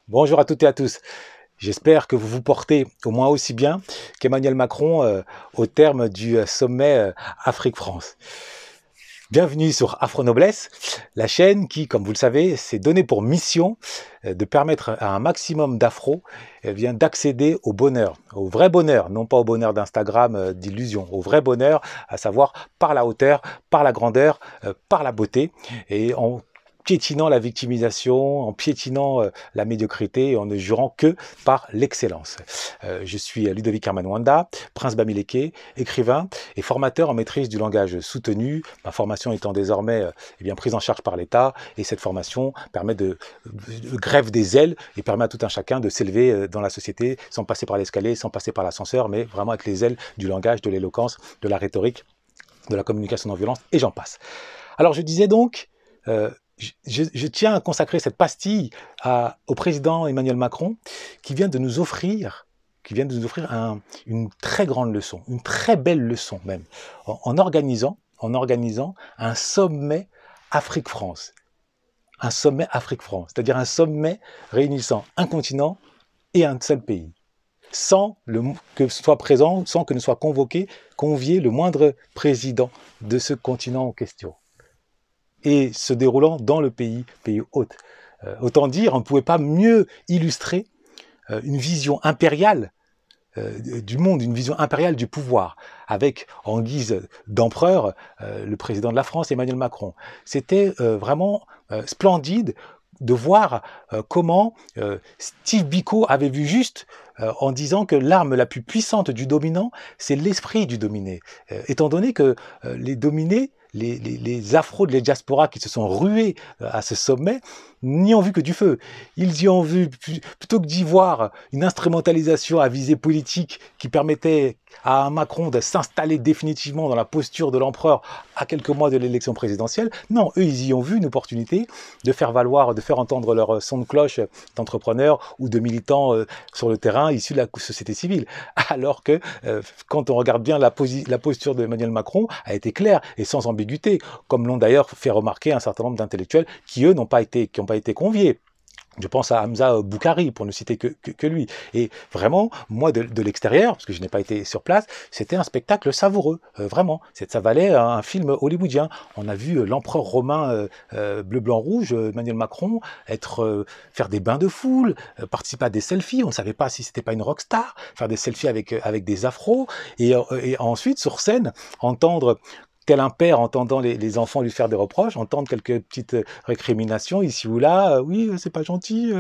Bonjour à toutes et à tous. J'espère que vous vous portez au moins aussi bien qu'Emmanuel Macron au terme du sommet Afrique-France. Bienvenue sur Afro-Noblesse, la chaîne qui, comme vous le savez, s'est donnée pour mission de permettre à un maximum d'Afro d'accéder au bonheur, au vrai bonheur, non pas au bonheur d'Instagram, d'illusion, au vrai bonheur, à savoir par la hauteur, par la grandeur, par la beauté, et en piétinant la victimisation, en piétinant la médiocrité et en ne jurant que par l'excellence. Je suis Ludovic Hermanwanda, prince Bamileke, écrivain et formateur en maîtrise du langage soutenu, ma formation étant désormais prise en charge par l'État, et cette formation permet de grève des ailes et permet à tout un chacun de s'élever dans la société sans passer par l'escalier, sans passer par l'ascenseur, mais vraiment avec les ailes du langage, de l'éloquence, de la rhétorique, de la communication non violente, et j'en passe. Alors je disais donc, je tiens à consacrer cette pastille au président Emmanuel Macron qui vient de nous offrir, une très grande leçon, une très belle leçon même, en organisant un sommet Afrique-France. Un sommet Afrique-France, c'est-à-dire un sommet réunissant un continent et un seul pays, sans que soit présent, sans que ne soit convié le moindre président de ce continent en question, et se déroulant dans le pays hôte. Autant dire, on ne pouvait pas mieux illustrer une vision impériale du monde, une vision impériale du pouvoir, avec en guise d'empereur le président de la France, Emmanuel Macron. C'était vraiment splendide de voir comment Steve Biko avait vu juste en disant que l'arme la plus puissante du dominant, c'est l'esprit du dominé. Étant donné que les dominés, les afros de la diaspora qui se sont rués à ce sommet, n'y ont vu que du feu. Ils y ont vu, plutôt que d'y voir une instrumentalisation à visée politique qui permettait à un Macron de s'installer définitivement dans la posture de l'empereur à quelques mois de l'élection présidentielle, non, eux, ils y ont vu une opportunité de faire valoir, de faire entendre leur son de cloche d'entrepreneurs ou de militants sur le terrain issus de la société civile. Alors que, quand on regarde bien la posture d'Emmanuel Macron, a été claire et sans ambiguïté, comme l'ont d'ailleurs fait remarquer un certain nombre d'intellectuels qui, eux, n'ont pas été conviés. Je pense à Hamza Boukari, pour ne citer que lui. Et vraiment, moi, de l'extérieur, parce que je n'ai pas été sur place, c'était un spectacle savoureux, vraiment. Ça valait un film hollywoodien. On a vu l'empereur romain bleu, blanc, rouge, Emmanuel Macron, faire des bains de foule, participer à des selfies. On ne savait pas si c'était pas une rockstar, faire des selfies avec des afros, et ensuite, sur scène, entendre tel un père entendant les enfants lui faire des reproches, entendre quelques petites récriminations ici ou là. Oui, c'est pas gentil.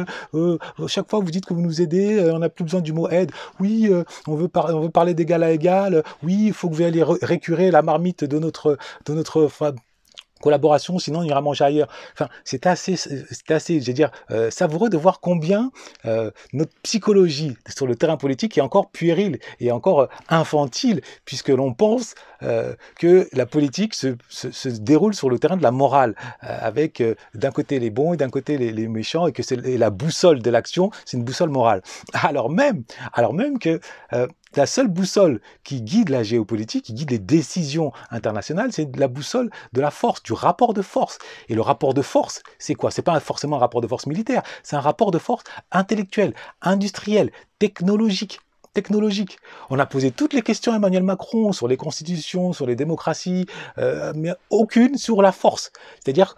Chaque fois vous dites que vous nous aidez, on n'a plus besoin du mot aide. Oui, on veut parler d'égal à égal. Oui, il faut que vous alliez récurer la marmite de notre collaboration, sinon on ira manger ailleurs. Enfin, c'était assez, je veux dire, savoureux de voir combien notre psychologie sur le terrain politique est encore puérile et encore infantile, puisque l'on pense que la politique se déroule sur le terrain de la morale, avec d'un côté les bons et d'un côté les méchants, et que la boussole de l'action, c'est une boussole morale. Alors même que la seule boussole qui guide la géopolitique, qui guide les décisions internationales, c'est la boussole de la force, du rapport de force. Et le rapport de force, c'est quoi? C'est pas forcément un rapport de force militaire, c'est un rapport de force intellectuel, industriel, technologique. On a posé toutes les questions à Emmanuel Macron sur les constitutions, sur les démocraties, mais aucune sur la force. C'est-à-dire,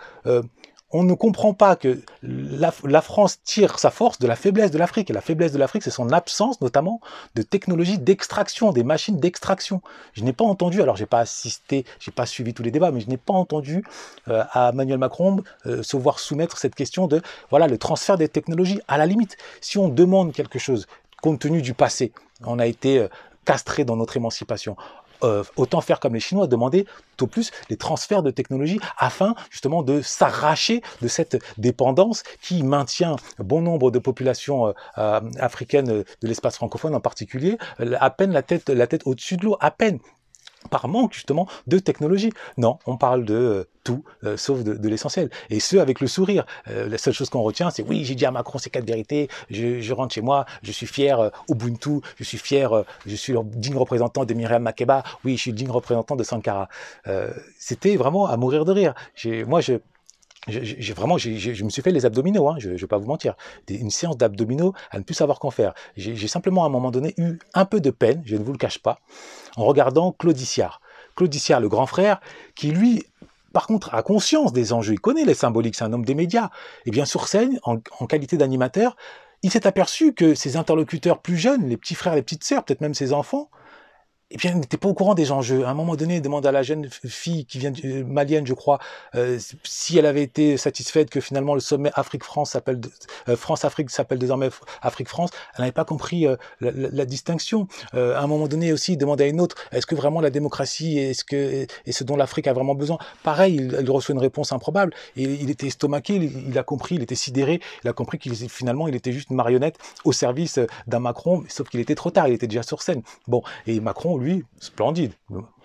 on ne comprend pas que la France tire sa force de la faiblesse de l'Afrique. Et la faiblesse de l'Afrique, c'est son absence, notamment, de technologie d'extraction, des machines d'extraction. Je n'ai pas entendu, alors j'ai pas assisté, j'ai pas suivi tous les débats, mais je n'ai pas entendu à Emmanuel Macron se voir soumettre cette question de, voilà, le transfert des technologies. À la limite, si on demande quelque chose, compte tenu du passé, on a été castré dans notre émancipation. Autant faire comme les Chinois, demander tout au plus les transferts de technologie afin justement de s'arracher de cette dépendance qui maintient bon nombre de populations africaines de l'espace francophone en particulier, à peine la tête au-dessus de l'eau, à peine, par manque justement de technologie. Non, on parle de tout, sauf de l'essentiel. Et ce, avec le sourire. La seule chose qu'on retient, c'est oui, j'ai dit à Macron ces 4 vérités, je rentre chez moi, je suis fier Ubuntu, je suis fier, je suis le digne représentant de Myriam Makeba, oui, je suis le digne représentant de Sankara. C'était vraiment à mourir de rire. Je me suis fait les abdominaux, hein, je ne vais pas vous mentir. Une séance d'abdominaux à ne plus savoir qu'en faire. J'ai simplement à un moment donné eu un peu de peine, je ne vous le cache pas, en regardant Claude Iciard. Claude Iciard, le grand frère, qui lui, par contre, a conscience des enjeux, il connaît les symboliques, c'est un homme des médias. Et bien sur scène, en qualité d'animateur, il s'est aperçu que ses interlocuteurs plus jeunes, les petits frères, les petites sœurs, peut-être même ses enfants, eh bien, il n'était pas au courant des enjeux. À un moment donné, il demande à la jeune fille qui vient malienne, je crois, si elle avait été satisfaite que finalement le sommet Afrique-France s'appelle France-Afrique s'appelle désormais Afrique-France. Elle n'avait pas compris la distinction. À un moment donné aussi, il demande à une autre, est-ce que vraiment la démocratie est ce dont l'Afrique a vraiment besoin? Pareil, il reçoit une réponse improbable. Et il était estomaqué, il a compris, il était sidéré, il a compris qu'il finalement il était juste une marionnette au service d'un Macron, sauf qu'il était trop tard, il était déjà sur scène. Bon, et Macron, lui, splendide,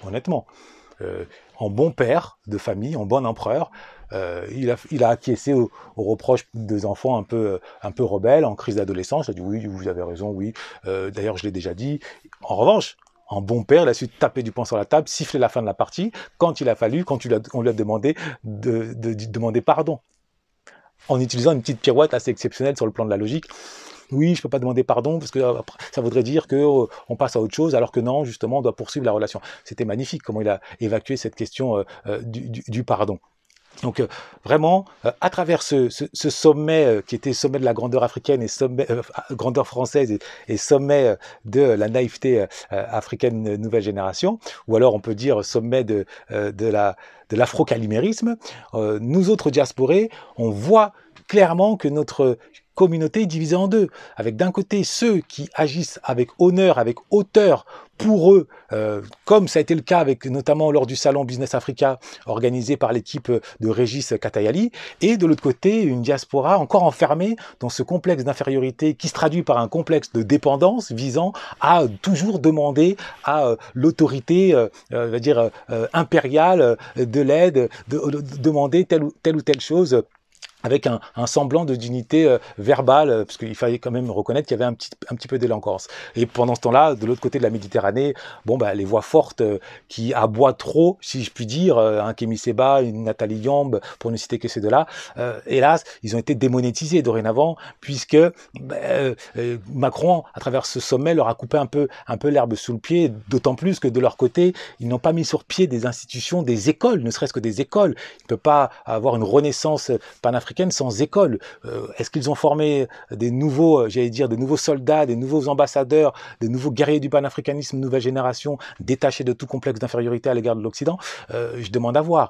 honnêtement. En bon père de famille, en bon empereur, il a acquiescé aux reproches des enfants un peu rebelles, en crise d'adolescence. Il a dit oui, vous avez raison, oui. D'ailleurs, je l'ai déjà dit. En revanche, en bon père, il a su taper du poing sur la table, siffler la fin de la partie, quand il a fallu, quand on lui a demandé de demander pardon, en utilisant une petite pirouette assez exceptionnelle sur le plan de la logique. Oui, je ne peux pas demander pardon parce que ça voudrait dire qu'on passe à autre chose, alors que non, justement, on doit poursuivre la relation. C'était magnifique comment il a évacué cette question du pardon. Donc vraiment, à travers ce sommet qui était sommet de la grandeur africaine et sommet grandeur française et sommet de la naïveté africaine nouvelle génération, ou alors on peut dire sommet de l'afro-calimérisme, nous autres diasporés, on voit clairement que notre communauté est divisée en deux, avec d'un côté ceux qui agissent avec honneur, avec hauteur pour eux, comme ça a été le cas avec notamment lors du salon Business Africa organisé par l'équipe de Régis Katayali, et de l'autre côté une diaspora encore enfermée dans ce complexe d'infériorité qui se traduit par un complexe de dépendance visant à toujours demander à l'autorité, impériale de l'aide, de demander telle ou telle chose, avec un semblant de dignité verbale, parce qu'il fallait quand même reconnaître qu'il y avait un petit peu d'éloquence. Et pendant ce temps-là, de l'autre côté de la Méditerranée, bon, bah, les voix fortes qui aboient trop, si je puis dire, un Kémy Séba, une Nathalie Yamb, pour ne citer que ces deux-là, hélas, ils ont été démonétisés dorénavant, puisque Macron, à travers ce sommet, leur a coupé un peu l'herbe sous le pied, d'autant plus que de leur côté, ils n'ont pas mis sur pied des institutions, des écoles, ne serait-ce que des écoles. Il ne peut pas avoir une renaissance panafricaine sans école. Est-ce qu'ils ont formé des nouveaux, des nouveaux soldats, des nouveaux ambassadeurs, des nouveaux guerriers du panafricanisme nouvelle génération, détachés de tout complexe d'infériorité à l'égard de l'Occident? Je demande à voir.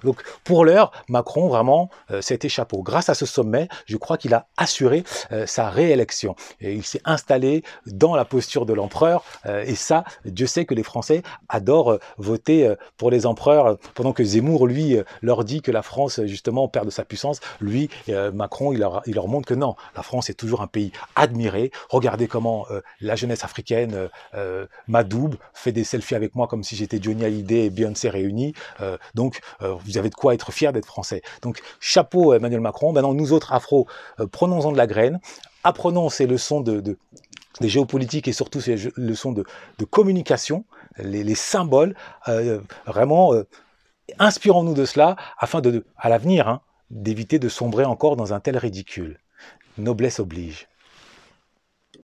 Donc, pour l'heure, Macron, vraiment, c'était chapeau. Grâce à ce sommet, je crois qu'il a assuré sa réélection. Et il s'est installé dans la posture de l'empereur. Et ça, Dieu sait que les Français adorent voter pour les empereurs, pendant que Zemmour, lui, leur dit que la France, justement, perd de sa puissance. Lui, Macron, il leur montre que non, la France est toujours un pays admiré. Regardez comment la jeunesse africaine m'adoube, fait des selfies avec moi comme si j'étais Johnny Hallyday et Beyoncé réunis. Donc, vous avez de quoi être fier d'être français. Donc, chapeau Emmanuel Macron. Maintenant, nous autres Afro, prenons-en de la graine, apprenons ces leçons des géopolitiques et surtout ces leçons de communication, les symboles, vraiment, inspirons-nous de cela afin à l'avenir, d'éviter de sombrer encore dans un tel ridicule. Noblesse oblige.